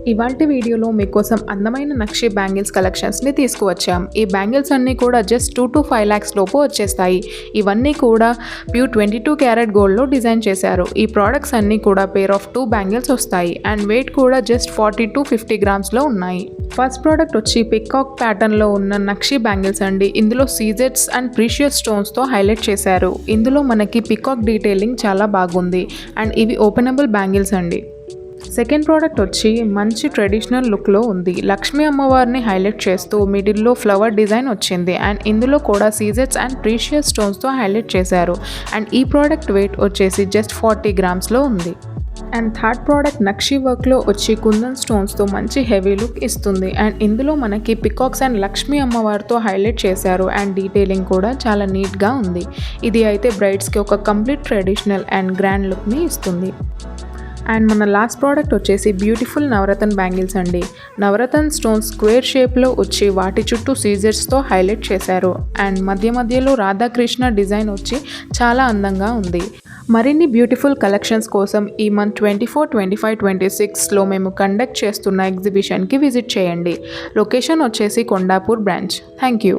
ఇవాల్టి వీడియోలో మీకోసం అందమైన నక్షి బ్యాంగిల్స్ కలెక్షన్స్ని తీసుకువచ్చాం. ఈ బ్యాంగిల్స్ అన్నీ కూడా జస్ట్ 2 to 5 lakhs లోపు వచ్చేస్తాయి. ఇవన్నీ కూడా ప్యూర్ 22 క్యారెట్ గోల్డ్లో డిజైన్ చేశారు. ఈ ప్రోడక్ట్స్ అన్నీ కూడా పేర్ ఆఫ్ 2 బ్యాంగిల్స్ వస్తాయి అండ్ వెయిట్ కూడా జస్ట్ 40 to 50 గ్రామ్స్లో ఉన్నాయి. ఫస్ట్ ప్రోడక్ట్ వచ్చి పికాక్ ప్యాటర్న్లో ఉన్న నక్షి బ్యాంగిల్స్ అండి. ఇందులో సీజెట్స్ అండ్ ప్రీషియస్ స్టోన్స్తో హైలైట్ చేశారు. ఇందులో మనకి పికాక్ డీటెయిలింగ్ చాలా బాగుంది అండ్ ఇవి ఓపెనబుల్ బ్యాంగిల్స్ అండి. సెకండ్ ప్రోడక్ట్ వచ్చి మంచి ట్రెడిషనల్ లుక్లో ఉంది. లక్ష్మీ అమ్మవారిని హైలైట్ చేస్తూ మిడిల్లో ఫ్లవర్ డిజైన్ వచ్చింది అండ్ ఇందులో కూడా సీజెట్స్ అండ్ ప్రీషియస్ స్టోన్స్తో హైలైట్ చేశారు అండ్ ఈ ప్రోడక్ట్ వెయిట్ వచ్చేసి జస్ట్ 40 గ్రామ్స్లో ఉంది. అండ్ థర్డ్ ప్రోడక్ట్ నక్షి వర్క్లో వచ్చి కుందన్ స్టోన్స్తో మంచి హెవీ లుక్ ఇస్తుంది అండ్ ఇందులో మనకి పికాక్స్ అండ్ లక్ష్మీ అమ్మవారితో హైలైట్ చేశారు అండ్ డీటెయిలింగ్ కూడా చాలా నీట్గా ఉంది. ఇది అయితే బ్రైడ్స్కి ఒక కంప్లీట్ ట్రెడిషనల్ అండ్ గ్రాండ్ లుక్ని ఇస్తుంది. అండ్ మన లాస్ట్ ప్రోడక్ట్ వచ్చేసి బ్యూటిఫుల్ నవరత్న బ్యాంగిల్స్ అండి. నవరత్న స్టోన్స్ స్క్వేర్ షేప్లో వచ్చి వాటి చుట్టూ సీజర్స్తో హైలైట్ చేశారు అండ్ మధ్యలో రాధాకృష్ణ డిజైన్ వచ్చి చాలా అందంగా ఉంది. మరిన్ని బ్యూటిఫుల్ కలెక్షన్స్ కోసం ఈ మంత్ 24, 25, 26లో మేము కండక్ట్ చేస్తున్న ఎగ్జిబిషన్కి విజిట్ చేయండి. లొకేషన్ వచ్చేసి కొండాపూర్ బ్రాంచ్. Thank you.